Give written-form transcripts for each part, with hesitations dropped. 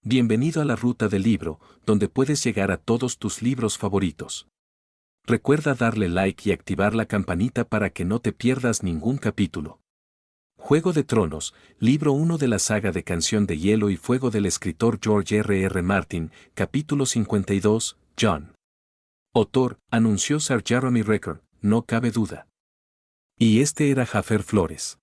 Bienvenido a la ruta del libro, donde puedes llegar a todos tus libros favoritos. Recuerda darle like y activar la campanita para que no te pierdas ningún capítulo. Juego de Tronos, libro 1 de la saga de Canción de Hielo y Fuego del escritor George R. Martin, capítulo 52, Jon. Autor, anunció Sir Jeremy Record, no cabe duda. Y este era Jafer Flores.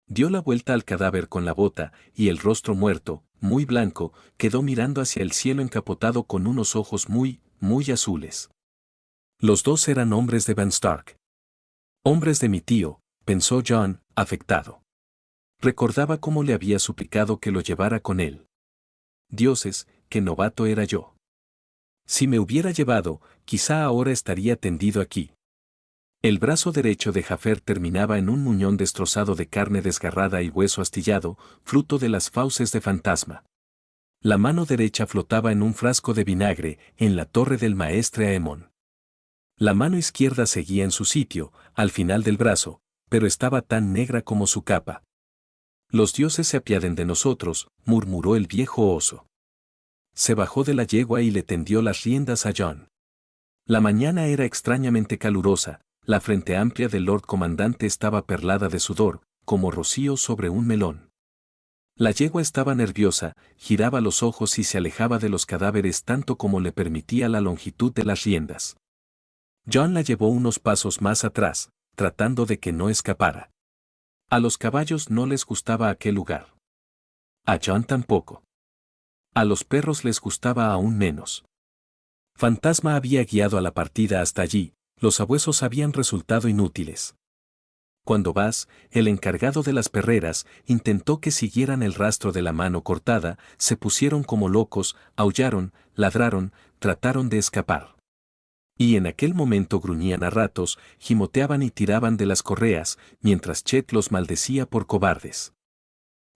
Dio la vuelta al cadáver con la bota, y el rostro muerto, muy blanco, quedó mirando hacia el cielo encapotado con unos ojos muy azules. Los dos eran hombres de Van Stark. Hombres de mi tío, pensó Jon, afectado. Recordaba cómo le había suplicado que lo llevara con él. Dioses, qué novato era yo. Si me hubiera llevado, quizá ahora estaría tendido aquí. El brazo derecho de Jafer terminaba en un muñón destrozado de carne desgarrada y hueso astillado, fruto de las fauces de fantasma. La mano derecha flotaba en un frasco de vinagre, en la torre del maestre Aemon. La mano izquierda seguía en su sitio, al final del brazo, pero estaba tan negra como su capa. Los dioses se apiaden de nosotros, murmuró el viejo oso. Se bajó de la yegua y le tendió las riendas a Jon. La mañana era extrañamente calurosa. La frente amplia del Lord Comandante estaba perlada de sudor, como rocío sobre un melón. La yegua estaba nerviosa, giraba los ojos y se alejaba de los cadáveres tanto como le permitía la longitud de las riendas. Jon la llevó unos pasos más atrás, tratando de que no escapara. A los caballos no les gustaba aquel lugar. A Jon tampoco. A los perros les gustaba aún menos. Fantasma había guiado a la partida hasta allí. Los sabuesos habían resultado inútiles. Cuando Bas, el encargado de las perreras, intentó que siguieran el rastro de la mano cortada, se pusieron como locos, aullaron, ladraron, trataron de escapar. Y en aquel momento gruñían a ratos, gimoteaban y tiraban de las correas, mientras Chet los maldecía por cobardes.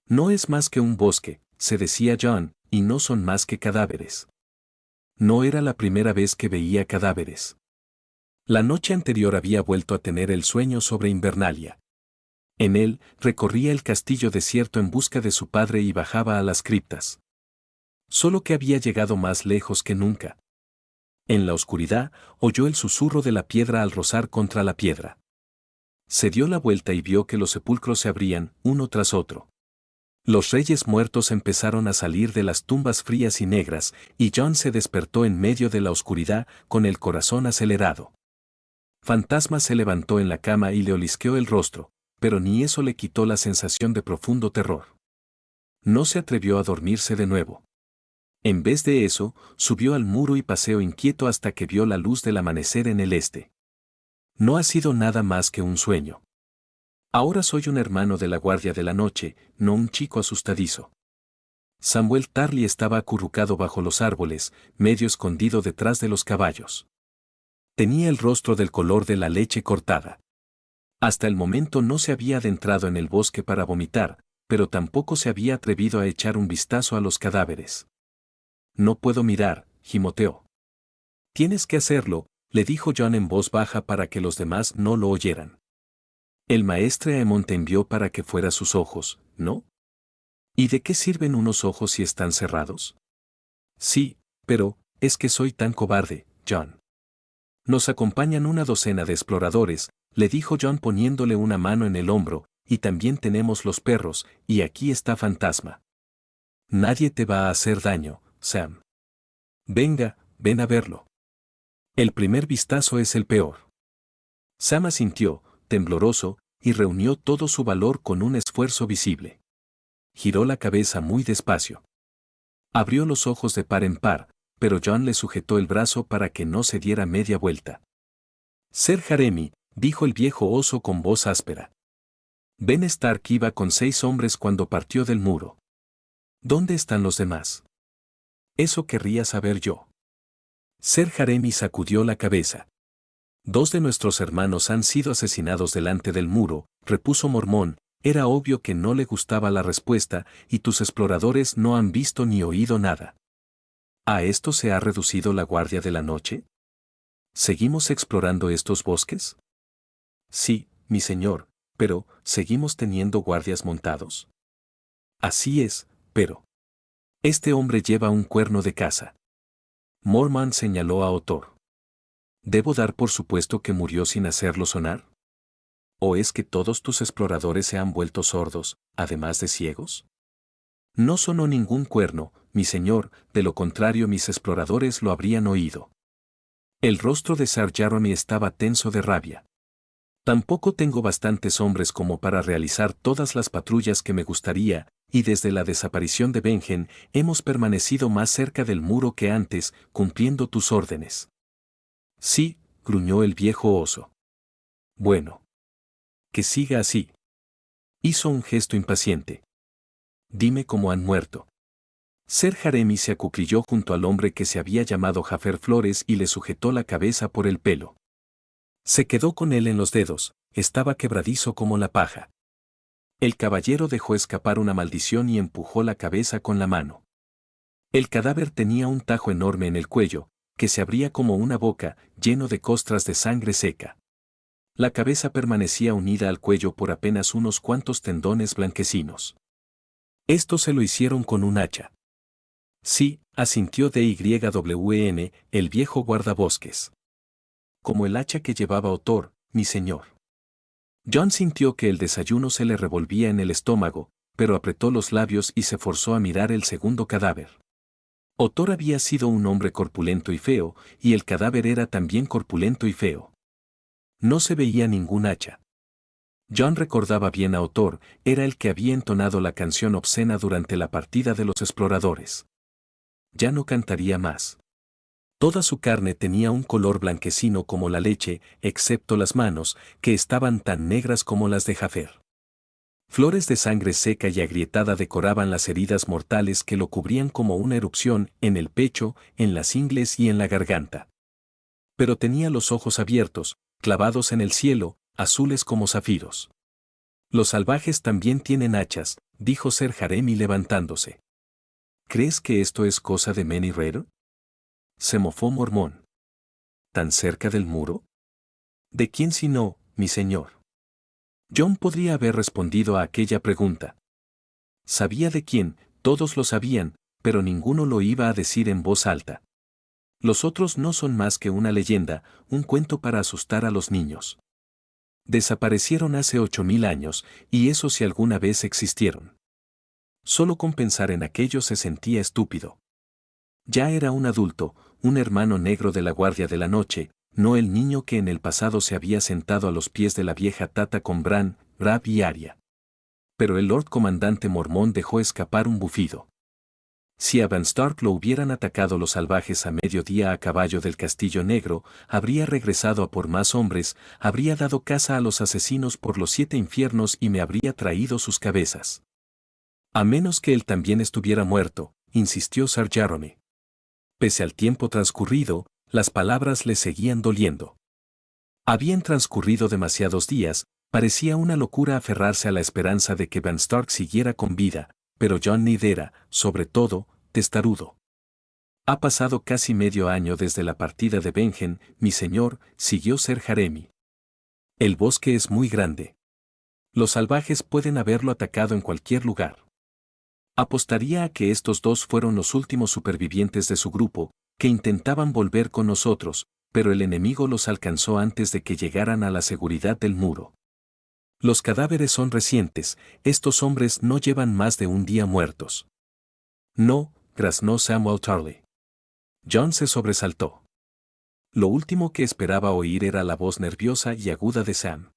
No es más que un bosque, se decía Jon, y no son más que cadáveres. No era la primera vez que veía cadáveres. La noche anterior había vuelto a tener el sueño sobre Invernalia. En él, recorría el castillo desierto en busca de su padre y bajaba a las criptas. Solo que había llegado más lejos que nunca. En la oscuridad, oyó el susurro de la piedra al rozar contra la piedra. Se dio la vuelta y vio que los sepulcros se abrían, uno tras otro. Los reyes muertos empezaron a salir de las tumbas frías y negras, y Jon se despertó en medio de la oscuridad, con el corazón acelerado. Fantasma se levantó en la cama y le olisqueó el rostro, pero ni eso le quitó la sensación de profundo terror. No se atrevió a dormirse de nuevo. En vez de eso, subió al muro y paseó inquieto hasta que vio la luz del amanecer en el este. No ha sido nada más que un sueño. Ahora soy un hermano de la guardia de la noche, no un chico asustadizo. Samuel Tarly estaba acurrucado bajo los árboles, medio escondido detrás de los caballos. Tenía el rostro del color de la leche cortada. Hasta el momento no se había adentrado en el bosque para vomitar, pero tampoco se había atrevido a echar un vistazo a los cadáveres. No puedo mirar, gimoteó. Tienes que hacerlo, le dijo Jon en voz baja para que los demás no lo oyeran. El maestre Aemon te envió para que fuera sus ojos, ¿no? ¿Y de qué sirven unos ojos si están cerrados? Sí, pero, es que soy tan cobarde, Jon. Nos acompañan una docena de exploradores, le dijo Jon poniéndole una mano en el hombro, y también tenemos los perros, y aquí está Fantasma. Nadie te va a hacer daño, Sam. Venga, ven a verlo. El primer vistazo es el peor. Sam asintió, tembloroso, y reunió todo su valor con un esfuerzo visible. Giró la cabeza muy despacio. Abrió los ojos de par en par, pero Jon le sujetó el brazo para que no se diera media vuelta. Ser Jeremy, dijo el viejo oso con voz áspera. Ben Stark iba con 6 hombres cuando partió del muro. ¿Dónde están los demás? Eso querría saber yo. Ser Jeremy sacudió la cabeza. 2 de nuestros hermanos han sido asesinados delante del muro, repuso Mormón. Era obvio que no le gustaba la respuesta, y tus exploradores no han visto ni oído nada. ¿A esto se ha reducido la guardia de la noche? ¿Seguimos explorando estos bosques? Sí, mi señor, pero, ¿seguimos teniendo guardias montados? Así es, pero... Este hombre lleva un cuerno de caza. Mormont señaló a Otor. ¿Debo dar por supuesto que murió sin hacerlo sonar? ¿O es que todos tus exploradores se han vuelto sordos, además de ciegos? No sonó ningún cuerno, mi señor, de lo contrario mis exploradores lo habrían oído. El rostro de Sir Jeremy estaba tenso de rabia. Tampoco tengo bastantes hombres como para realizar todas las patrullas que me gustaría, y desde la desaparición de Benjen hemos permanecido más cerca del muro que antes, cumpliendo tus órdenes. Sí, gruñó el viejo oso. Bueno. Que siga así. Hizo un gesto impaciente. Dime cómo han muerto. Ser Jeremy se acuclilló junto al hombre que se había llamado Jaffer Flores y le sujetó la cabeza por el pelo. Se quedó con él en los dedos, estaba quebradizo como la paja. El caballero dejó escapar una maldición y empujó la cabeza con la mano. El cadáver tenía un tajo enorme en el cuello, que se abría como una boca, lleno de costras de sangre seca. La cabeza permanecía unida al cuello por apenas unos cuantos tendones blanquecinos. Esto se lo hicieron con un hacha. Sí, asintió DYWN, el viejo guardabosques. Como el hacha que llevaba Otor, mi señor. John sintió que el desayuno se le revolvía en el estómago, pero apretó los labios y se forzó a mirar el segundo cadáver. Otor había sido un hombre corpulento y feo, y el cadáver era también corpulento y feo. No se veía ningún hacha. John recordaba bien a Otor, era el que había entonado la canción obscena durante la partida de los exploradores. Ya no cantaría más. Toda su carne tenía un color blanquecino como la leche, excepto las manos, que estaban tan negras como las de Jaffer. Flores de sangre seca y agrietada decoraban las heridas mortales que lo cubrían como una erupción en el pecho, en las ingles y en la garganta. Pero tenía los ojos abiertos, clavados en el cielo, azules como zafiros. Los salvajes también tienen hachas, dijo Ser Jeremy levantándose. ¿Crees que esto es cosa de Many Raider? Se mofó Mormont. ¿Tan cerca del muro? ¿De quién si no, mi señor? John podría haber respondido a aquella pregunta. Sabía de quién, todos lo sabían, pero ninguno lo iba a decir en voz alta. Los otros no son más que una leyenda, un cuento para asustar a los niños. Desaparecieron hace 8000 años, y eso si alguna vez existieron. Solo con pensar en aquello se sentía estúpido. Ya era un adulto, un hermano negro de la Guardia de la Noche, no el niño que en el pasado se había sentado a los pies de la vieja Tata con Bran, Rab y Arya. Pero el Lord Comandante Mormont dejó escapar un bufido. Si a Van Stark lo hubieran atacado los salvajes a mediodía a caballo del Castillo Negro, habría regresado a por más hombres, habría dado caza a los asesinos por los 7 infiernos y me habría traído sus cabezas. A menos que él también estuviera muerto, insistió Sir Jeremy. Pese al tiempo transcurrido, las palabras le seguían doliendo. Habían transcurrido demasiados días, parecía una locura aferrarse a la esperanza de que Van Stark siguiera con vida, pero John Nied era, sobre todo, testarudo. Ha pasado casi medio año desde la partida de Benjen, mi señor, siguió Ser Jeremy. El bosque es muy grande. Los salvajes pueden haberlo atacado en cualquier lugar. Apostaría a que estos dos fueron los últimos supervivientes de su grupo, que intentaban volver con nosotros, pero el enemigo los alcanzó antes de que llegaran a la seguridad del muro. Los cadáveres son recientes, estos hombres no llevan más de un día muertos. No, graznó Samuel Tarly. John se sobresaltó. Lo último que esperaba oír era la voz nerviosa y aguda de Sam.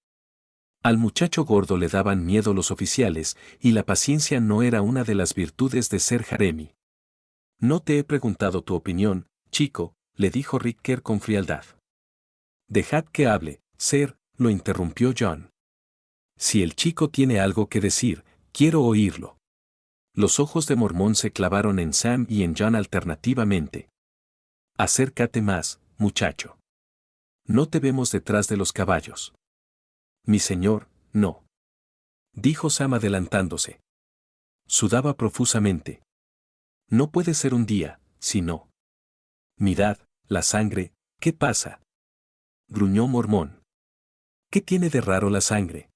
Al muchacho gordo le daban miedo los oficiales, y la paciencia no era una de las virtudes de Ser Jeremy. No te he preguntado tu opinión, chico, le dijo Ricker con frialdad. Dejad que hable, Ser, lo interrumpió John. Si el chico tiene algo que decir, quiero oírlo. Los ojos de Mormont se clavaron en Sam y en John alternativamente. Acércate más, muchacho. No te vemos detrás de los caballos. Mi señor, no. Dijo Sam adelantándose. Sudaba profusamente. No puede ser un día, si no. Mirad, la sangre, ¿qué pasa? Gruñó Mormont. ¿Qué tiene de raro la sangre?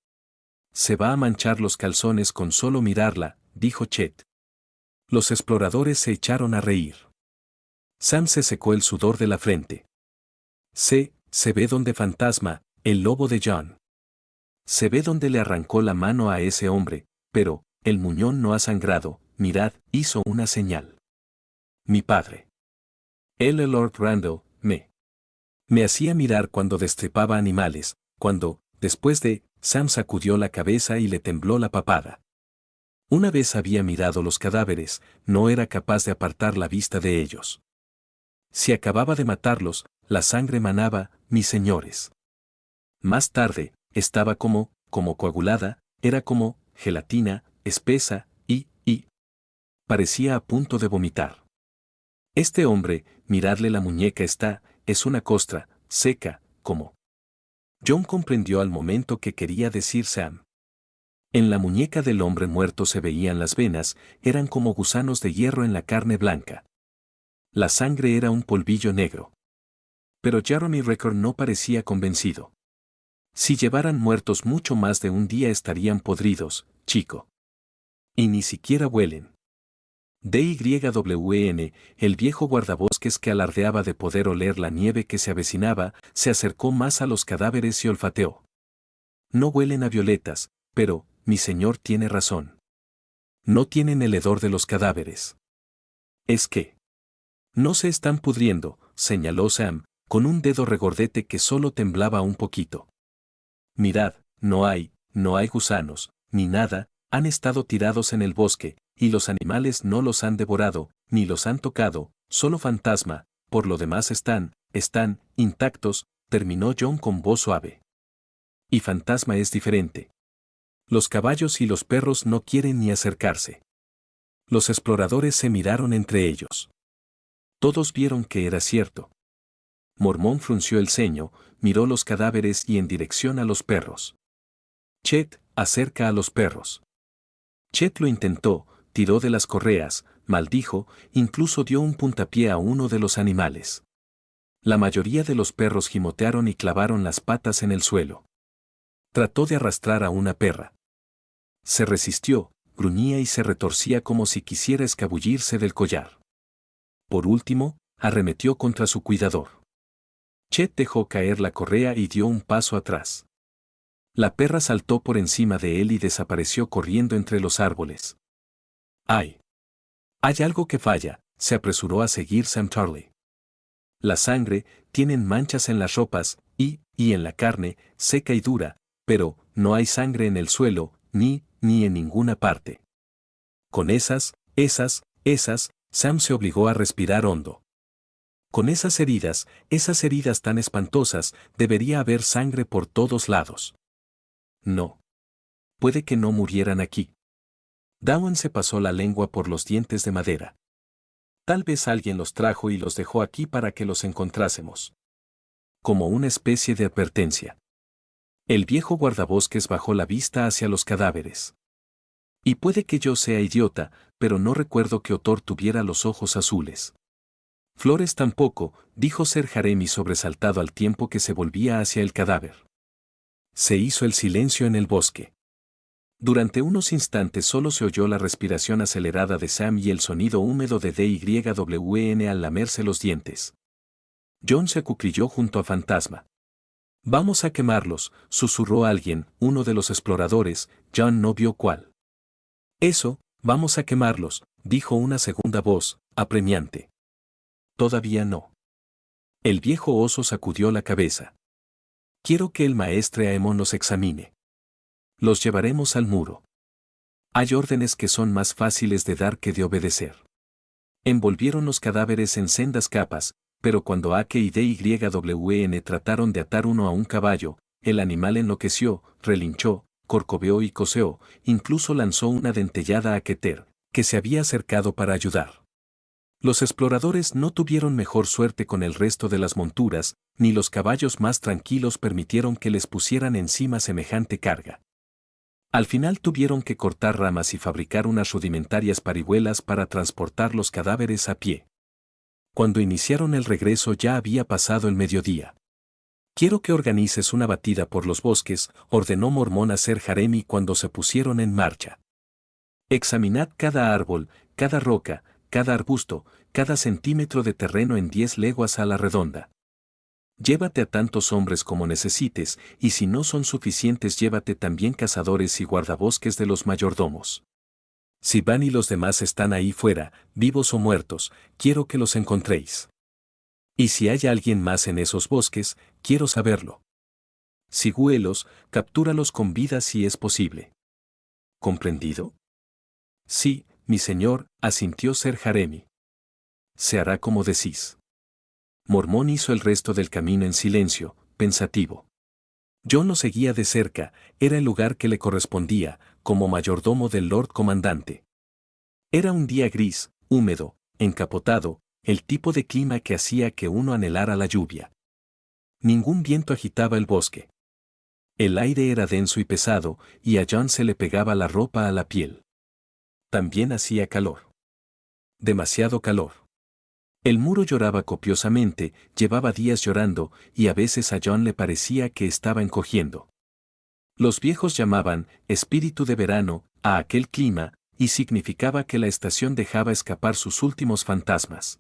Se va a manchar los calzones con solo mirarla, dijo Chet. Los exploradores se echaron a reír. Sam se secó el sudor de la frente. Se ve donde Fantasma, el lobo de John. Se ve donde le arrancó la mano a ese hombre, pero, el muñón no ha sangrado, mirad, hizo una señal. Mi padre. El Lord Randall, me hacía mirar cuando destripaba animales, cuando, después de, Sam sacudió la cabeza y le tembló la papada. Una vez había mirado los cadáveres, no era capaz de apartar la vista de ellos. Si acababa de matarlos, la sangre manaba, mis señores. Más tarde, estaba como coagulada, era como, gelatina, espesa, y parecía a punto de vomitar. Este hombre, miradle la muñeca es una costra, seca, como. John comprendió al momento que quería decir Sam. En la muñeca del hombre muerto se veían las venas, eran como gusanos de hierro en la carne blanca. La sangre era un polvillo negro. Pero Jeremy Record no parecía convencido. Si llevaran muertos mucho más de un día estarían podridos, chico. Y ni siquiera huelen. DYWN, el viejo guardabosques que alardeaba de poder oler la nieve que se avecinaba, se acercó más a los cadáveres y olfateó. No huelen a violetas, pero, mi señor tiene razón. No tienen el hedor de los cadáveres. Es que. No se están pudriendo, señaló Sam, con un dedo regordete que solo temblaba un poquito. Mirad, no hay gusanos, ni nada, han estado tirados en el bosque, y los animales no los han devorado, ni los han tocado, solo Fantasma, por lo demás están intactos, terminó John con voz suave. Y Fantasma es diferente. Los caballos y los perros no quieren ni acercarse. Los exploradores se miraron entre ellos. Todos vieron que era cierto. Mormón frunció el ceño, miró los cadáveres y en dirección a los perros. Chet, acerca a los perros. Chet lo intentó, tiró de las correas, maldijo, incluso dio un puntapié a uno de los animales. La mayoría de los perros gimotearon y clavaron las patas en el suelo. Trató de arrastrar a una perra. Se resistió, gruñía y se retorcía como si quisiera escabullirse del collar. Por último, arremetió contra su cuidador. Chet dejó caer la correa y dio un paso atrás. La perra saltó por encima de él y desapareció corriendo entre los árboles. ¡Ay! Hay algo que falla, se apresuró a seguir Sam Charlie. La sangre, tienen manchas en las ropas, y en la carne, seca y dura, pero, no hay sangre en el suelo, ni en ninguna parte. Con esas, Sam se obligó a respirar hondo. Con esas heridas tan espantosas, debería haber sangre por todos lados. No. Puede que no murieran aquí. Dawan se pasó la lengua por los dientes de madera. Tal vez alguien los trajo y los dejó aquí para que los encontrásemos. Como una especie de advertencia. El viejo guardabosques bajó la vista hacia los cadáveres. Y puede que yo sea idiota, pero no recuerdo que Otor tuviera los ojos azules. Flores tampoco, dijo Ser Jaremi sobresaltado al tiempo que se volvía hacia el cadáver. Se hizo el silencio en el bosque. Durante unos instantes solo se oyó la respiración acelerada de Sam y el sonido húmedo de DYWN al lamerse los dientes. John se acuclilló junto a Fantasma. Vamos a quemarlos, susurró alguien, uno de los exploradores, John no vio cuál. Eso, vamos a quemarlos, dijo una segunda voz, apremiante. Todavía no. El viejo oso sacudió la cabeza. Quiero que el maestre Aemon los examine. Los llevaremos al muro. Hay órdenes que son más fáciles de dar que de obedecer. Envolvieron los cadáveres en sendas capas, pero cuando Ake y DYWN trataron de atar uno a un caballo, el animal enloqueció, relinchó, corcoveó y coseó, incluso lanzó una dentellada a Keter, que se había acercado para ayudar. Los exploradores no tuvieron mejor suerte con el resto de las monturas, ni los caballos más tranquilos permitieron que les pusieran encima semejante carga. Al final tuvieron que cortar ramas y fabricar unas rudimentarias parihuelas para transportar los cadáveres a pie. Cuando iniciaron el regreso ya había pasado el mediodía. Quiero que organices una batida por los bosques, ordenó Mormón a Ser Jaremi cuando se pusieron en marcha. Examinad cada árbol, cada roca, cada arbusto, cada centímetro de terreno en 10 leguas a la redonda. Llévate a tantos hombres como necesites, y si no son suficientes llévate también cazadores y guardabosques de los mayordomos. Si Van y los demás están ahí fuera, vivos o muertos, quiero que los encontréis. Y si hay alguien más en esos bosques, quiero saberlo. Sigúelos, captúralos con vida si es posible. ¿Comprendido? Sí, mi señor, asintió Ser Jaremi. Se hará como decís. Mormón hizo el resto del camino en silencio, pensativo. John lo seguía de cerca, era el lugar que le correspondía, como mayordomo del Lord Comandante. Era un día gris, húmedo, encapotado, el tipo de clima que hacía que uno anhelara la lluvia. Ningún viento agitaba el bosque. El aire era denso y pesado, y a John se le pegaba la ropa a la piel. También hacía calor. Demasiado calor. El muro lloraba copiosamente, llevaba días llorando, y a veces a John le parecía que estaba encogiendo. Los viejos llamaban espíritu de verano a aquel clima, y significaba que la estación dejaba escapar sus últimos fantasmas.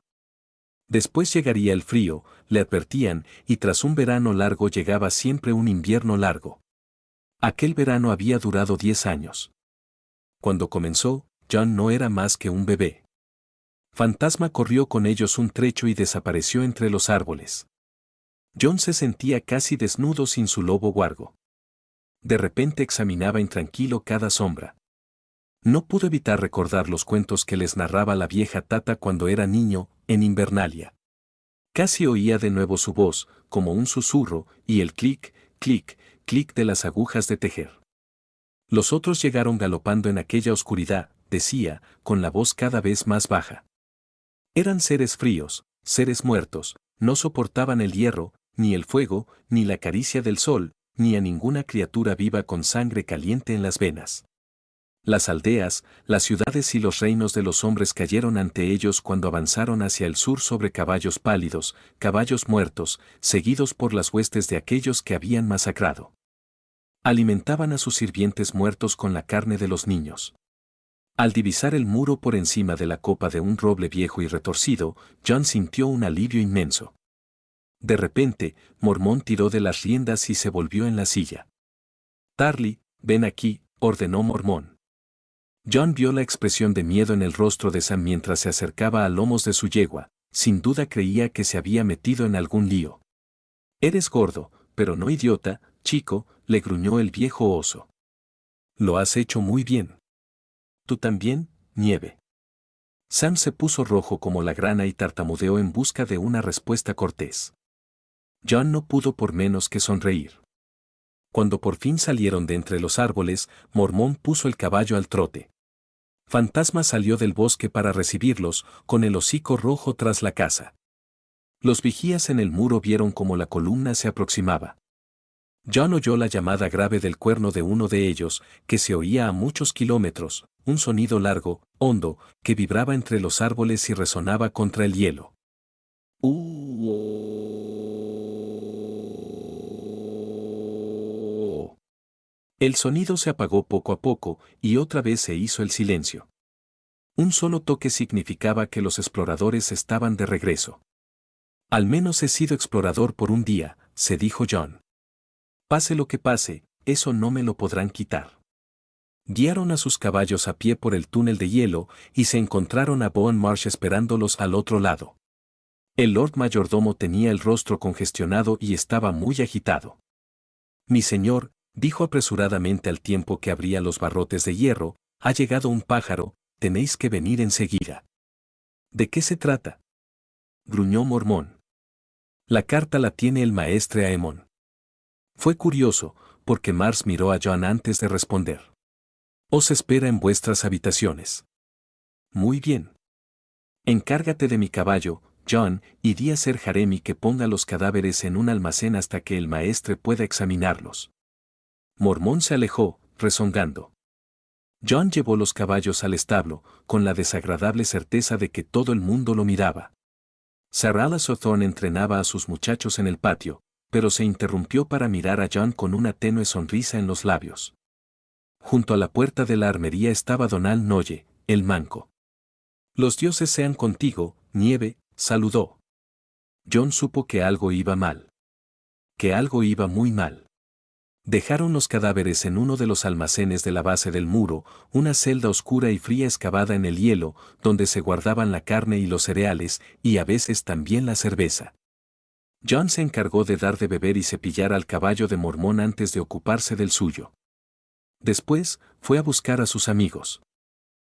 Después llegaría el frío, le advertían, y tras un verano largo llegaba siempre un invierno largo. Aquel verano había durado 10 años. Cuando comenzó, John no era más que un bebé. Fantasma corrió con ellos un trecho y desapareció entre los árboles. John se sentía casi desnudo sin su lobo guargo. De repente examinaba intranquilo cada sombra. No pudo evitar recordar los cuentos que les narraba la vieja Tata cuando era niño, en Invernalia. Casi oía de nuevo su voz, como un susurro, y el clic, clic, clic de las agujas de tejer. Los otros llegaron galopando en aquella oscuridad, decía, con la voz cada vez más baja. Eran seres fríos, seres muertos, no soportaban el hierro, ni el fuego, ni la caricia del sol, ni a ninguna criatura viva con sangre caliente en las venas. Las aldeas, las ciudades y los reinos de los hombres cayeron ante ellos cuando avanzaron hacia el sur sobre caballos pálidos, caballos muertos, seguidos por las huestes de aquellos que habían masacrado. Alimentaban a sus sirvientes muertos con la carne de los niños. Al divisar el muro por encima de la copa de un roble viejo y retorcido, John sintió un alivio inmenso. De repente, Mormón tiró de las riendas y se volvió en la silla. Tarly, ven aquí, ordenó Mormón. John vio la expresión de miedo en el rostro de Sam mientras se acercaba a lomos de su yegua, sin duda creía que se había metido en algún lío. Eres gordo, pero no idiota, chico, le gruñó el viejo oso. Lo has hecho muy bien. ¿Tú también, Nieve? Sam se puso rojo como la grana y tartamudeó en busca de una respuesta cortés. John no pudo por menos que sonreír. Cuando por fin salieron de entre los árboles, Mormón puso el caballo al trote. Fantasma salió del bosque para recibirlos, con el hocico rojo tras la casa. Los vigías en el muro vieron cómo la columna se aproximaba. John oyó la llamada grave del cuerno de uno de ellos, que se oía a muchos kilómetros, un sonido largo, hondo, que vibraba entre los árboles y resonaba contra el hielo. El sonido se apagó poco a poco, y otra vez se hizo el silencio. Un solo toque significaba que los exploradores estaban de regreso. Al menos he sido explorador por un día, se dijo John. Pase lo que pase, eso no me lo podrán quitar. Guiaron a sus caballos a pie por el túnel de hielo, y se encontraron a Boone Marsh esperándolos al otro lado. El Lord Mayordomo tenía el rostro congestionado y estaba muy agitado. Mi señor, dijo apresuradamente al tiempo que abría los barrotes de hierro, ha llegado un pájaro, tenéis que venir enseguida. ¿De qué se trata? Gruñó Mormón. La carta la tiene el maestre Aemon. Fue curioso, porque Mars miró a John antes de responder. Os espera en vuestras habitaciones. Muy bien. Encárgate de mi caballo, John, y di a Ser Jaremi que ponga los cadáveres en un almacén hasta que el maestre pueda examinarlos. Mormón se alejó, rezongando. John llevó los caballos al establo, con la desagradable certeza de que todo el mundo lo miraba. Sarala Sothorn entrenaba a sus muchachos en el patio, pero se interrumpió para mirar a John con una tenue sonrisa en los labios. Junto a la puerta de la armería estaba Donald Noye, el manco. Los dioses sean contigo, Nieve, saludó. Jon supo que algo iba mal. Que algo iba muy mal. Dejaron los cadáveres en uno de los almacenes de la base del muro, una celda oscura y fría excavada en el hielo, donde se guardaban la carne y los cereales, y a veces también la cerveza. Jon se encargó de dar de beber y cepillar al caballo de Mormón antes de ocuparse del suyo. Después, fue a buscar a sus amigos.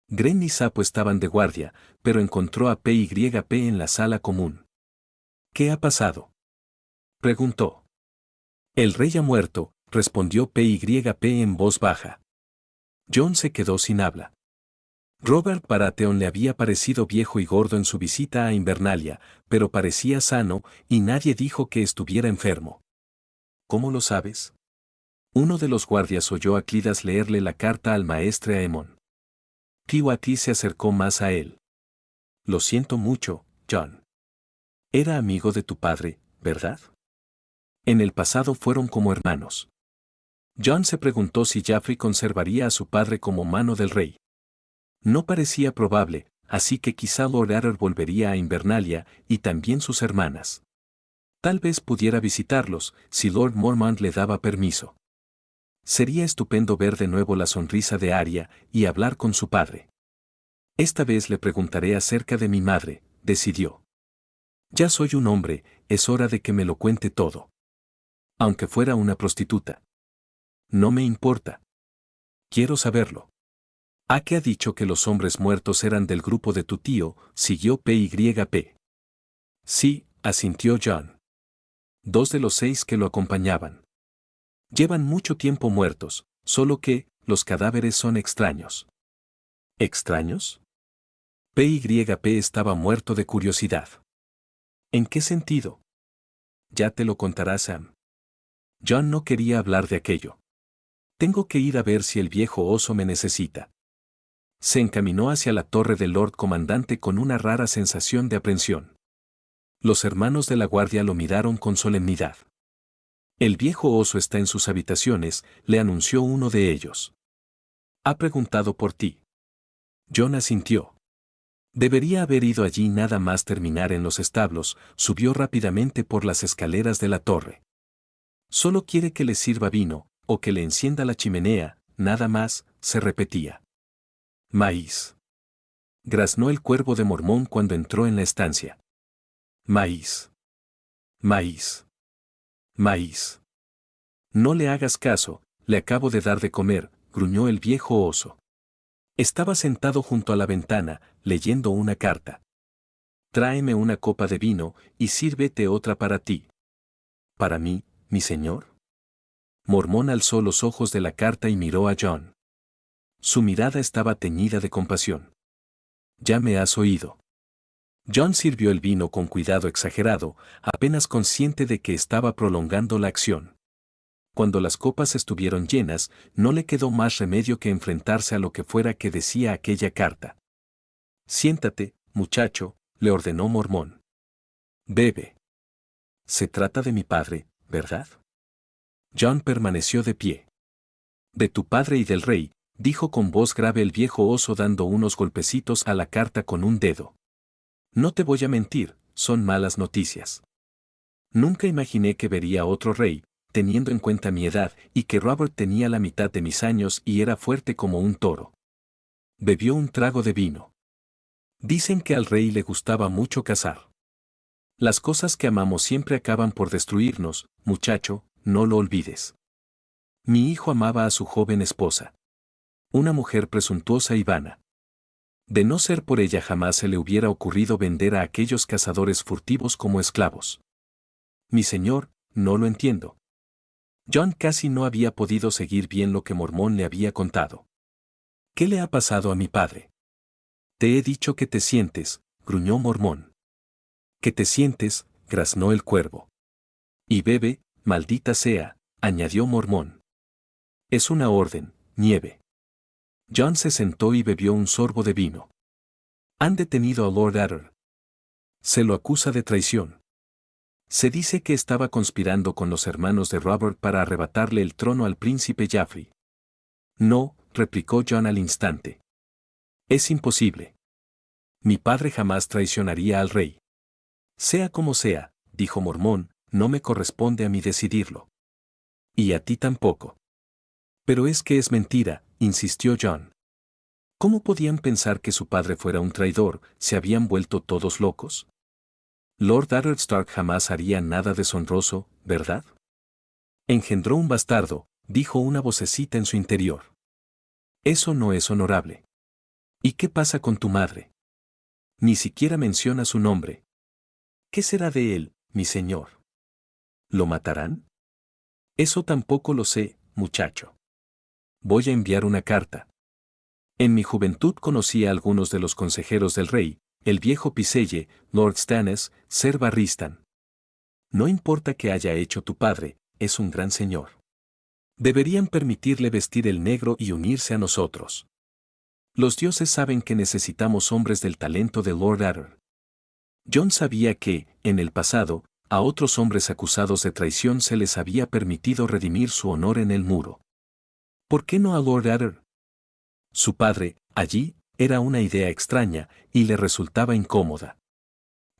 Gren y Sapo estaban de guardia, pero encontró a PYP en la sala común. ¿Qué ha pasado?, preguntó. El rey ha muerto, respondió PYP en voz baja. Jon se quedó sin habla. Robert Baratheon le había parecido viejo y gordo en su visita a Invernalia, pero parecía sano, y nadie dijo que estuviera enfermo. ¿Cómo lo sabes? Uno de los guardias oyó a Cledas leerle la carta al maestre Aemon. Ti se acercó más a él. Lo siento mucho, Jon. Era amigo de tu padre, ¿verdad? En el pasado fueron como hermanos. Jon se preguntó si Jaffrey conservaría a su padre como mano del rey. No parecía probable, así que quizá Lord Arryn volvería a Invernalia, y también sus hermanas. Tal vez pudiera visitarlos, si Lord Mormont le daba permiso. Sería estupendo ver de nuevo la sonrisa de Arya, y hablar con su padre. Esta vez le preguntaré acerca de mi madre, decidió. Ya soy un hombre, es hora de que me lo cuente todo. Aunque fuera una prostituta. No me importa. Quiero saberlo. Ake ha dicho que los hombres muertos eran del grupo de tu tío, siguió PYP. Sí, asintió Jon. 2 de los 6 que lo acompañaban. Llevan mucho tiempo muertos, solo que, los cadáveres son extraños. ¿Extraños? PYP estaba muerto de curiosidad. ¿En qué sentido? Ya te lo contará Sam. Jon no quería hablar de aquello. Tengo que ir a ver si el viejo oso me necesita. Se encaminó hacia la torre del Lord Comandante con una rara sensación de aprensión. Los hermanos de la guardia lo miraron con solemnidad. El viejo oso está en sus habitaciones, le anunció uno de ellos. Ha preguntado por ti. Jon asintió. Debería haber ido allí nada más terminar en los establos, subió rápidamente por las escaleras de la torre. Solo quiere que le sirva vino, o que le encienda la chimenea, nada más, se repetía. Maíz. Graznó el cuervo de Mormón cuando entró en la estancia. Maíz. Maíz. Maíz. No le hagas caso, le acabo de dar de comer, gruñó el viejo oso. Estaba sentado junto a la ventana, leyendo una carta. Tráeme una copa de vino, y sírvete otra para ti. ¿Para mí, mi señor? Mormón alzó los ojos de la carta y miró a Jon. Su mirada estaba teñida de compasión. Ya me has oído. Jon sirvió el vino con cuidado exagerado, apenas consciente de que estaba prolongando la acción. Cuando las copas estuvieron llenas, no le quedó más remedio que enfrentarse a lo que fuera que decía aquella carta. Siéntate, muchacho, le ordenó Mormón. Bebe. Se trata de mi padre, ¿verdad? Jon permaneció de pie. De tu padre y del rey, dijo con voz grave el viejo oso dando unos golpecitos a la carta con un dedo. No te voy a mentir, son malas noticias. Nunca imaginé que vería otro rey, teniendo en cuenta mi edad, y que Robert tenía la mitad de mis años y era fuerte como un toro. Bebió un trago de vino. Dicen que al rey le gustaba mucho cazar. Las cosas que amamos siempre acaban por destruirnos, muchacho, no lo olvides. Mi hijo amaba a su joven esposa. Una mujer presuntuosa y vana. De no ser por ella jamás se le hubiera ocurrido vender a aquellos cazadores furtivos como esclavos. Mi señor, no lo entiendo. Jon casi no había podido seguir bien lo que Mormón le había contado. ¿Qué le ha pasado a mi padre? Te he dicho que te sientes, gruñó Mormón. Que te sientes, graznó el cuervo. Y bebe, maldita sea, añadió Mormón. Es una orden, Nieve. Jon se sentó y bebió un sorbo de vino. Han detenido a Lord Arryn. Se lo acusa de traición. Se dice que estaba conspirando con los hermanos de Robert para arrebatarle el trono al príncipe Jaffrey. No, replicó Jon al instante. Es imposible. Mi padre jamás traicionaría al rey. Sea como sea, dijo Mormón, no me corresponde a mí decidirlo. Y a ti tampoco. Pero es que es mentira, insistió John. ¿Cómo podían pensar que su padre fuera un traidor? ¿Se habían vuelto todos locos? Lord Stark jamás haría nada deshonroso, ¿verdad? Engendró un bastardo, dijo una vocecita en su interior. Eso no es honorable. ¿Y qué pasa con tu madre? Ni siquiera menciona su nombre. ¿Qué será de él, mi señor? ¿Lo matarán? Eso tampoco lo sé, muchacho. Voy a enviar una carta. En mi juventud conocí a algunos de los consejeros del rey, el viejo Piselle, Lord Stannis, Ser Barristan. No importa qué haya hecho tu padre, es un gran señor. Deberían permitirle vestir el negro y unirse a nosotros. Los dioses saben que necesitamos hombres del talento de Lord Adder. Jon sabía que, en el pasado, a otros hombres acusados de traición se les había permitido redimir su honor en el muro. ¿Por qué no a Lord Adder? Su padre, allí, era una idea extraña, y le resultaba incómoda.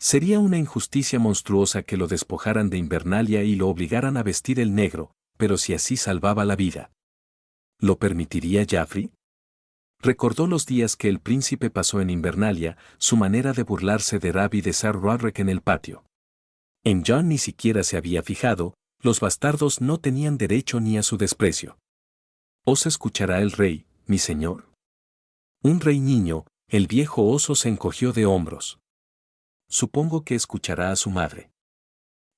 Sería una injusticia monstruosa que lo despojaran de Invernalia y lo obligaran a vestir el negro, pero si así salvaba la vida. ¿Lo permitiría Jaffrey? Recordó los días que el príncipe pasó en Invernalia, su manera de burlarse de Rab y de Ser Roderick en el patio. En Jon ni siquiera se había fijado, los bastardos no tenían derecho ni a su desprecio. ¿Os escuchará el rey, mi señor? Un rey niño, el viejo oso se encogió de hombros. Supongo que escuchará a su madre.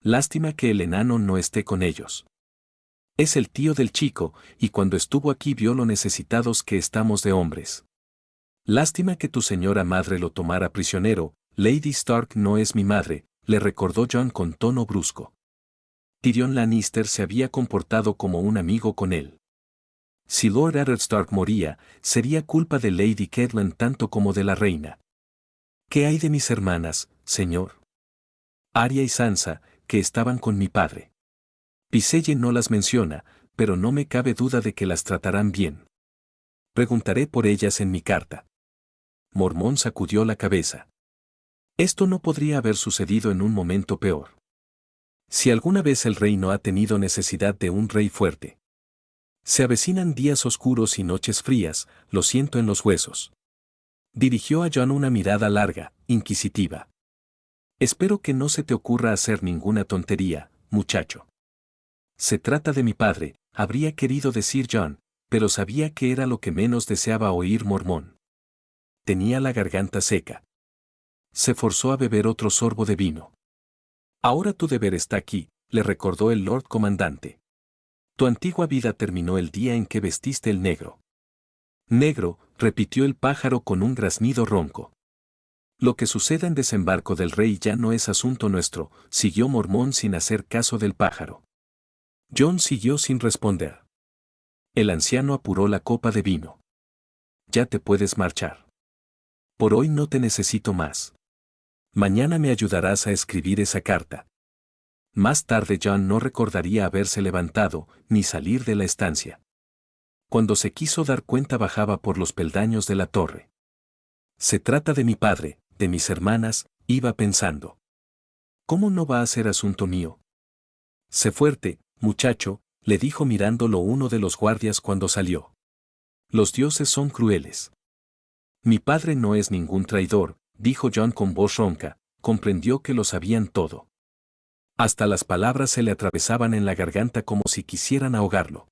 Lástima que el enano no esté con ellos. Es el tío del chico, y cuando estuvo aquí vio lo necesitados que estamos de hombres. Lástima que tu señora madre lo tomara prisionero, Lady Stark no es mi madre, le recordó Jon con tono brusco. Tyrion Lannister se había comportado como un amigo con él. Si Lord Eddard Stark moría, sería culpa de Lady Catelyn tanto como de la reina. ¿Qué hay de mis hermanas, señor? Arya y Sansa, que estaban con mi padre. Piselle no las menciona, pero no me cabe duda de que las tratarán bien. Preguntaré por ellas en mi carta. Mormón sacudió la cabeza. Esto no podría haber sucedido en un momento peor. Si alguna vez el reino ha tenido necesidad de un rey fuerte. Se avecinan días oscuros y noches frías, lo siento en los huesos. Dirigió a Jon una mirada larga, inquisitiva. Espero que no se te ocurra hacer ninguna tontería, muchacho. Se trata de mi padre, habría querido decir Jon, pero sabía que era lo que menos deseaba oír Mormón. Tenía la garganta seca. Se forzó a beber otro sorbo de vino. Ahora tu deber está aquí, le recordó el Lord Comandante. Tu antigua vida terminó el día en que vestiste el negro. Negro, repitió el pájaro con un graznido ronco. Lo que suceda en desembarco del rey ya no es asunto nuestro, siguió Mormón sin hacer caso del pájaro. Jon siguió sin responder. El anciano apuró la copa de vino. Ya te puedes marchar. Por hoy no te necesito más. Mañana me ayudarás a escribir esa carta. Más tarde Jon no recordaría haberse levantado, ni salir de la estancia. Cuando se quiso dar cuenta bajaba por los peldaños de la torre. Se trata de mi padre, de mis hermanas, iba pensando. ¿Cómo no va a ser asunto mío? Sé fuerte, muchacho, le dijo mirándolo uno de los guardias cuando salió. Los dioses son crueles. Mi padre no es ningún traidor, dijo Jon con voz ronca, comprendió que lo sabían todo. Hasta las palabras se le atravesaban en la garganta como si quisieran ahogarlo.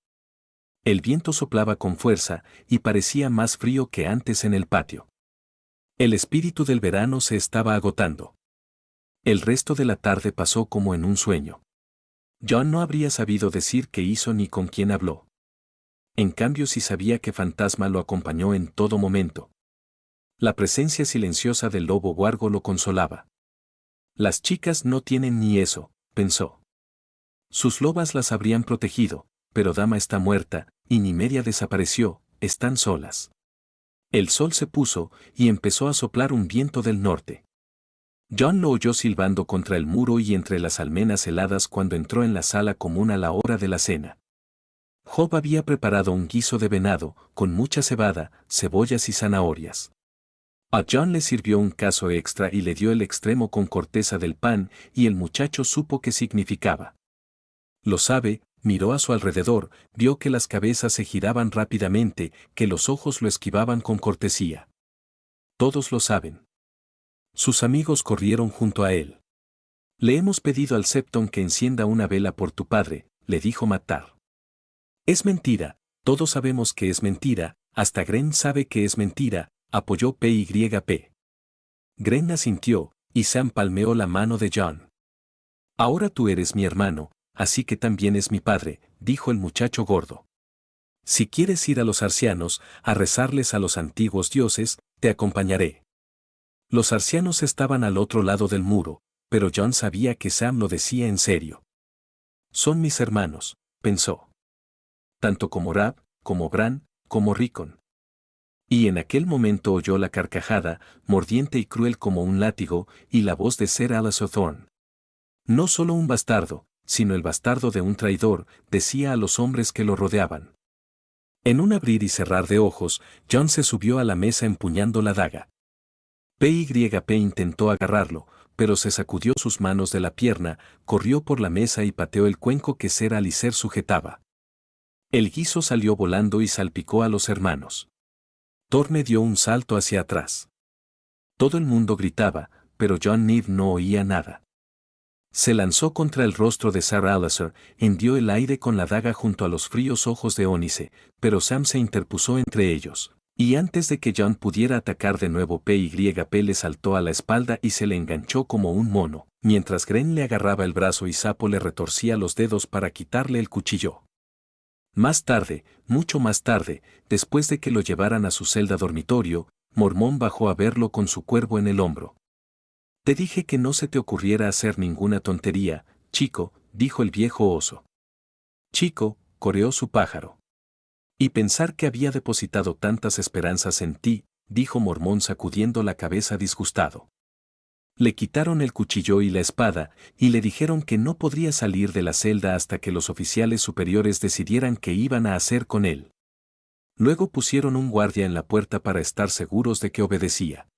El viento soplaba con fuerza, y parecía más frío que antes en el patio. El espíritu del verano se estaba agotando. El resto de la tarde pasó como en un sueño. Jon no habría sabido decir qué hizo ni con quién habló. En cambio sí sabía que Fantasma lo acompañó en todo momento. La presencia silenciosa del lobo huargo lo consolaba. Las chicas no tienen ni eso, pensó. Sus lobas las habrían protegido, pero Dama está muerta, y Nymeria desapareció, están solas. El sol se puso, y empezó a soplar un viento del norte. Jon lo oyó silbando contra el muro y entre las almenas heladas cuando entró en la sala común a la hora de la cena. Job había preparado un guiso de venado, con mucha cebada, cebollas y zanahorias. A John le sirvió un caso extra y le dio el extremo con corteza del pan, y el muchacho supo qué significaba. Lo sabe, miró a su alrededor, vio que las cabezas se giraban rápidamente, que los ojos lo esquivaban con cortesía. Todos lo saben. Sus amigos corrieron junto a él. Le hemos pedido al Septon que encienda una vela por tu padre, le dijo Matar. Es mentira, todos sabemos que es mentira, hasta Gren sabe que es mentira, apoyó PYP. Gren asintió, y Sam palmeó la mano de John. Ahora tú eres mi hermano, así que también es mi padre, dijo el muchacho gordo. Si quieres ir a los arcianos, a rezarles a los antiguos dioses, te acompañaré. Los arcianos estaban al otro lado del muro, pero John sabía que Sam lo decía en serio. Son mis hermanos, pensó. Tanto como Rab, como Bran, como Rickon. Y en aquel momento oyó la carcajada, mordiente y cruel como un látigo, y la voz de Ser Alliser Thorne. No solo un bastardo, sino el bastardo de un traidor, decía a los hombres que lo rodeaban. En un abrir y cerrar de ojos, John se subió a la mesa empuñando la daga. PYP intentó agarrarlo, pero se sacudió sus manos de la pierna, corrió por la mesa y pateó el cuenco que Ser Alliser sujetaba. El guiso salió volando y salpicó a los hermanos. Thorne dio un salto hacia atrás. Todo el mundo gritaba, pero Jon Nieve no oía nada. Se lanzó contra el rostro de Ser Alliser, hendió el aire con la daga junto a los fríos ojos de Ónice, pero Sam se interpuso entre ellos. Y antes de que Jon pudiera atacar de nuevo, PYP le saltó a la espalda y se le enganchó como un mono, mientras Gren le agarraba el brazo y Sapo le retorcía los dedos para quitarle el cuchillo. Más tarde, mucho más tarde, después de que lo llevaran a su celda dormitorio, Mormón bajó a verlo con su cuervo en el hombro. Te dije que no se te ocurriera hacer ninguna tontería, chico, dijo el viejo oso. Chico, coreó su pájaro. Y pensar que había depositado tantas esperanzas en ti, dijo Mormón sacudiendo la cabeza disgustado. Le quitaron el cuchillo y la espada, y le dijeron que no podría salir de la celda hasta que los oficiales superiores decidieran qué iban a hacer con él. Luego pusieron un guardia en la puerta para estar seguros de que obedecía.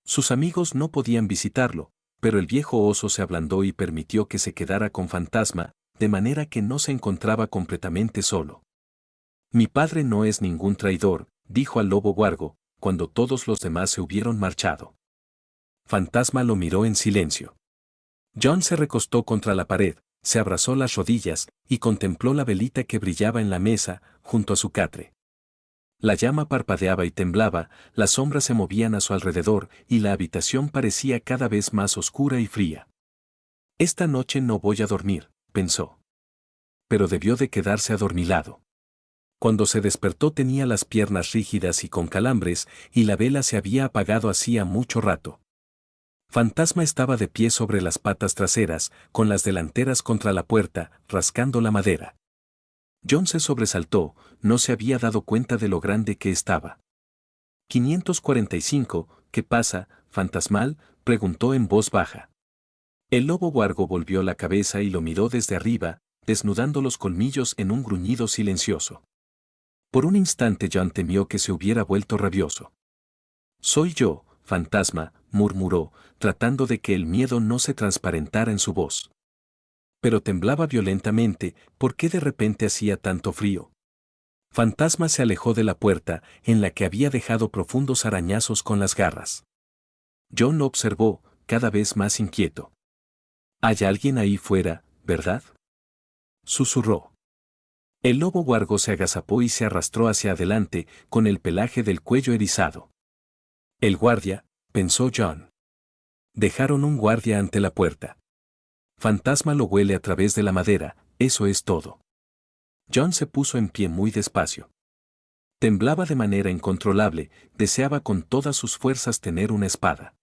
Sus amigos no podían visitarlo, pero el viejo oso se ablandó y permitió que se quedara con Fantasma, de manera que no se encontraba completamente solo. Mi padre no es ningún traidor, dijo al lobo Wargo, cuando todos los demás se hubieron marchado. Fantasma lo miró en silencio. Jon se recostó contra la pared, se abrazó las rodillas y contempló la velita que brillaba en la mesa, junto a su catre. La llama parpadeaba y temblaba, las sombras se movían a su alrededor y la habitación parecía cada vez más oscura y fría. Esta noche no voy a dormir, pensó. Pero debió de quedarse adormilado. Cuando se despertó tenía las piernas rígidas y con calambres, y la vela se había apagado hacía mucho rato. Fantasma estaba de pie sobre las patas traseras, con las delanteras contra la puerta, rascando la madera. Jon se sobresaltó, no se había dado cuenta de lo grande que estaba. 545, ¿qué pasa, fantasmal?, preguntó en voz baja. El lobo Wargo volvió la cabeza y lo miró desde arriba, desnudando los colmillos en un gruñido silencioso. Por un instante Jon temió que se hubiera vuelto rabioso. Soy yo, fantasma, murmuró, tratando de que el miedo no se transparentara en su voz. Pero temblaba violentamente, ¿por qué de repente hacía tanto frío? Fantasma se alejó de la puerta, en la que había dejado profundos arañazos con las garras. Jon lo observó, cada vez más inquieto. Hay alguien ahí fuera, ¿verdad?, susurró. El lobo Wargo se agazapó y se arrastró hacia adelante, con el pelaje del cuello erizado. El guardia, pensó Jon. Dejaron un guardia ante la puerta. Fantasma lo huele a través de la madera, eso es todo. Jon se puso en pie muy despacio. Temblaba de manera incontrolable, deseaba con todas sus fuerzas tener una espada.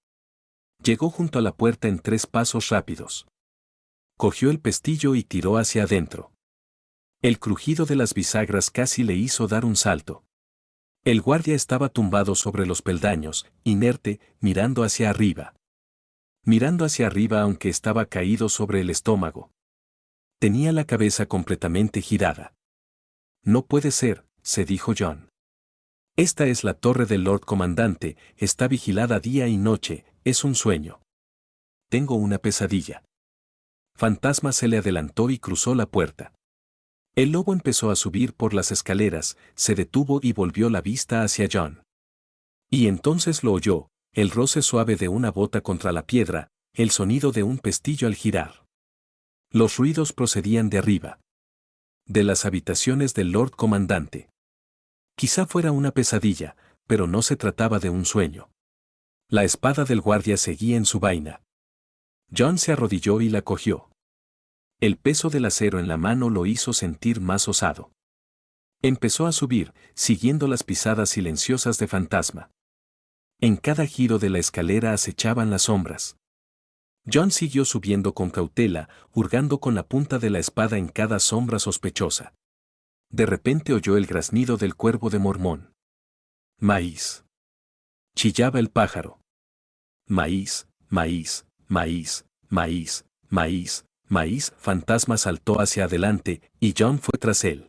Llegó junto a la puerta en 3 pasos rápidos. Cogió el pestillo y tiró hacia adentro. El crujido de las bisagras casi le hizo dar un salto. El guardia estaba tumbado sobre los peldaños, inerte, mirando hacia arriba. Mirando hacia arriba aunque estaba caído sobre el estómago. Tenía la cabeza completamente girada. No puede ser, se dijo Jon. Esta es la torre del Lord Comandante, está vigilada día y noche, es un sueño. Tengo una pesadilla. Fantasma se le adelantó y cruzó la puerta. El lobo empezó a subir por las escaleras, se detuvo y volvió la vista hacia John. Y entonces lo oyó, el roce suave de una bota contra la piedra, el sonido de un pestillo al girar. Los ruidos procedían de arriba. De las habitaciones del Lord Comandante. Quizá fuera una pesadilla, pero no se trataba de un sueño. La espada del guardia seguía en su vaina. John se arrodilló y la cogió. El peso del acero en la mano lo hizo sentir más osado. Empezó a subir, siguiendo las pisadas silenciosas de Fantasma. En cada giro de la escalera acechaban las sombras. John siguió subiendo con cautela, hurgando con la punta de la espada en cada sombra sospechosa. De repente oyó el graznido del cuervo de Mormón. Maíz. Chillaba el pájaro. Maíz, maíz, maíz, maíz, maíz, maíz. Fantasma saltó hacia adelante, y John fue tras él.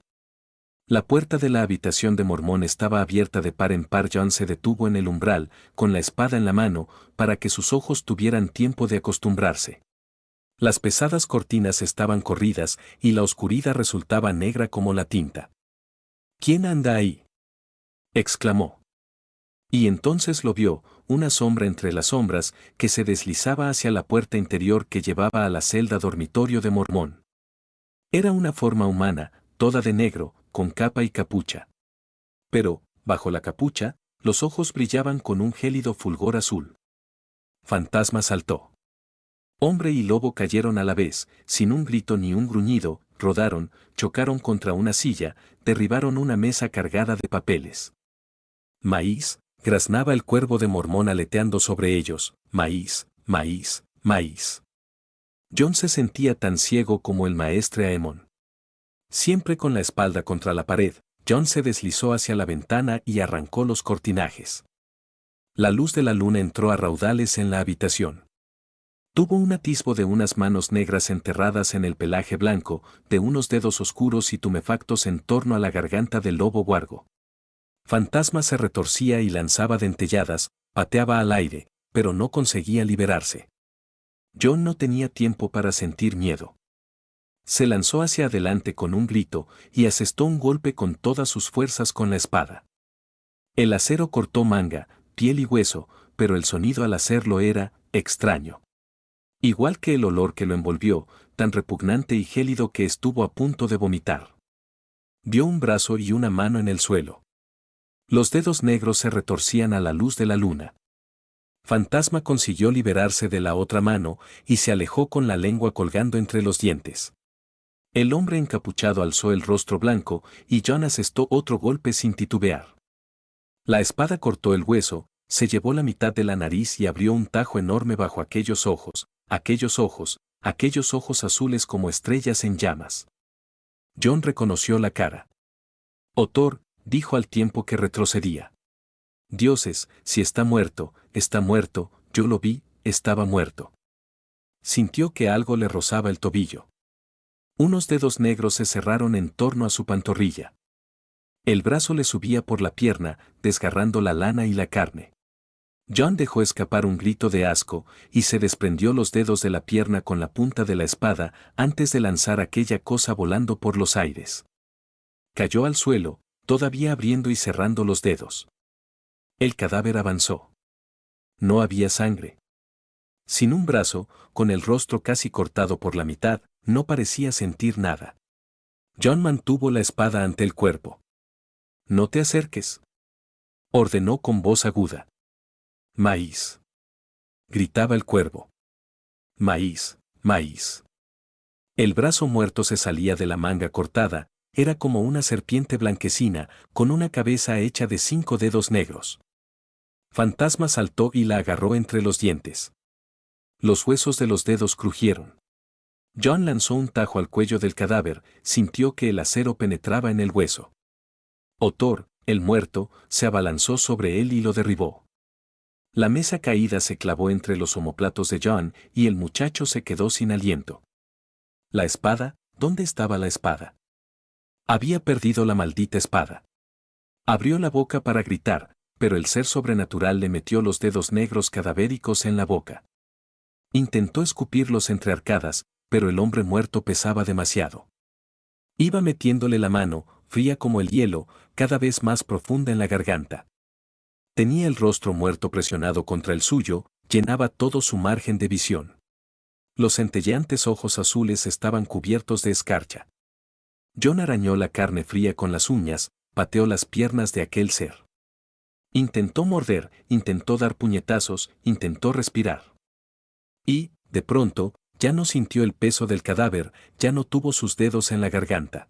La puerta de la habitación de Mormón estaba abierta de par en par. John se detuvo en el umbral, con la espada en la mano, para que sus ojos tuvieran tiempo de acostumbrarse. Las pesadas cortinas estaban corridas, y la oscuridad resultaba negra como la tinta. ¿Quién anda ahí?, exclamó. Y entonces lo vio, una sombra entre las sombras, que se deslizaba hacia la puerta interior que llevaba a la celda dormitorio de Mormón. Era una forma humana, toda de negro, con capa y capucha. Pero, bajo la capucha, los ojos brillaban con un gélido fulgor azul. Fantasma saltó. Hombre y lobo cayeron a la vez, sin un grito ni un gruñido, rodaron, chocaron contra una silla, derribaron una mesa cargada de papeles. Maíz, graznaba el cuervo de Mormón aleteando sobre ellos, maíz, maíz, maíz. John se sentía tan ciego como el maestre Aemon. Siempre con la espalda contra la pared, John se deslizó hacia la ventana y arrancó los cortinajes. La luz de la luna entró a raudales en la habitación. Tuvo un atisbo de unas manos negras enterradas en el pelaje blanco, de unos dedos oscuros y tumefactos en torno a la garganta del lobo guargo. Fantasma se retorcía y lanzaba dentelladas, pateaba al aire, pero no conseguía liberarse. John no tenía tiempo para sentir miedo. Se lanzó hacia adelante con un grito y asestó un golpe con todas sus fuerzas con la espada. El acero cortó manga, piel y hueso, pero el sonido al hacerlo era extraño. Igual que el olor que lo envolvió, tan repugnante y gélido que estuvo a punto de vomitar. Vio un brazo y una mano en el suelo. Los dedos negros se retorcían a la luz de la luna. Fantasma consiguió liberarse de la otra mano y se alejó con la lengua colgando entre los dientes. El hombre encapuchado alzó el rostro blanco y John asestó otro golpe sin titubear. La espada cortó el hueso, se llevó la mitad de la nariz y abrió un tajo enorme bajo aquellos ojos, aquellos ojos azules como estrellas en llamas. John reconoció la cara. Otor, dijo al tiempo que retrocedía. Dioses, si está muerto, yo lo vi, estaba muerto. Sintió que algo le rozaba el tobillo. Unos dedos negros se cerraron en torno a su pantorrilla. El brazo le subía por la pierna, desgarrando la lana y la carne. John dejó escapar un grito de asco y se desprendió los dedos de la pierna con la punta de la espada antes de lanzar aquella cosa volando por los aires. Cayó al suelo, todavía abriendo y cerrando los dedos. El cadáver avanzó. No había sangre. Sin un brazo, con el rostro casi cortado por la mitad, no parecía sentir nada. John mantuvo la espada ante el cuerpo. «No te acerques», ordenó con voz aguda. «Maíz», gritaba el cuervo. «Maíz, maíz». El brazo muerto se salía de la manga cortada, era como una serpiente blanquecina, con una cabeza hecha de 5 dedos negros. Fantasma saltó y la agarró entre los dientes. Los huesos de los dedos crujieron. John lanzó un tajo al cuello del cadáver, sintió que el acero penetraba en el hueso. Otor, el muerto, se abalanzó sobre él y lo derribó. La mesa caída se clavó entre los omóplatos de John y el muchacho se quedó sin aliento. ¿La espada? ¿Dónde estaba la espada? Había perdido la maldita espada. Abrió la boca para gritar, pero el ser sobrenatural le metió los dedos negros cadavéricos en la boca. Intentó escupirlos entre arcadas, pero el hombre muerto pesaba demasiado. Iba metiéndole la mano, fría como el hielo, cada vez más profunda en la garganta. Tenía el rostro muerto presionado contra el suyo, llenaba todo su margen de visión. Los centelleantes ojos azules estaban cubiertos de escarcha. John arañó la carne fría con las uñas, pateó las piernas de aquel ser. Intentó morder, intentó dar puñetazos, intentó respirar. Y, de pronto, ya no sintió el peso del cadáver, ya no tuvo sus dedos en la garganta.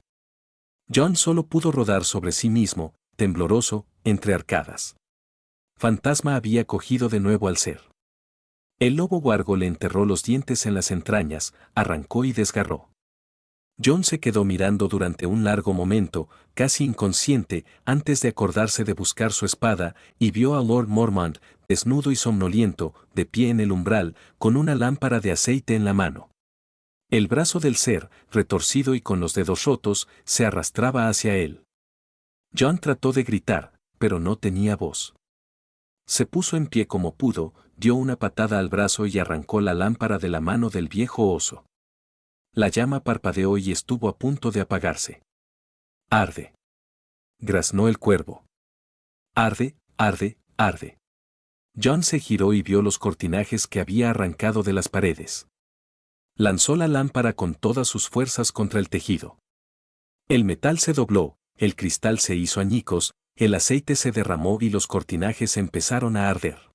John solo pudo rodar sobre sí mismo, tembloroso, entre arcadas. Fantasma había cogido de nuevo al ser. El lobo huargo le enterró los dientes en las entrañas, arrancó y desgarró. John se quedó mirando durante un largo momento, casi inconsciente, antes de acordarse de buscar su espada, y vio a Lord Mormont, desnudo y somnoliento, de pie en el umbral, con una lámpara de aceite en la mano. El brazo del ser, retorcido y con los dedos rotos, se arrastraba hacia él. John trató de gritar, pero no tenía voz. Se puso en pie como pudo, dio una patada al brazo y arrancó la lámpara de la mano del viejo oso. La llama parpadeó y estuvo a punto de apagarse. Arde. Graznó el cuervo. Arde, arde, arde. John se giró y vio los cortinajes que había arrancado de las paredes. Lanzó la lámpara con todas sus fuerzas contra el tejido. El metal se dobló, el cristal se hizo añicos, el aceite se derramó y los cortinajes empezaron a arder.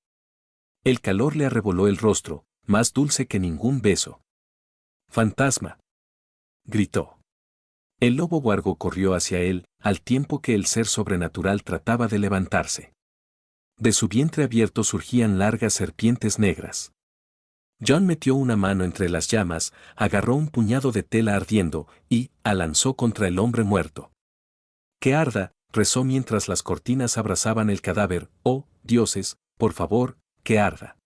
El calor le arreboló el rostro, más dulce que ningún beso. ¡Fantasma!, gritó. El lobo huargo corrió hacia él, al tiempo que el ser sobrenatural trataba de levantarse. De su vientre abierto surgían largas serpientes negras. John metió una mano entre las llamas, agarró un puñado de tela ardiendo y la lanzó contra el hombre muerto. ¡Que arda!, rezó mientras las cortinas abrazaban el cadáver. ¡Oh, dioses, por favor, que arda!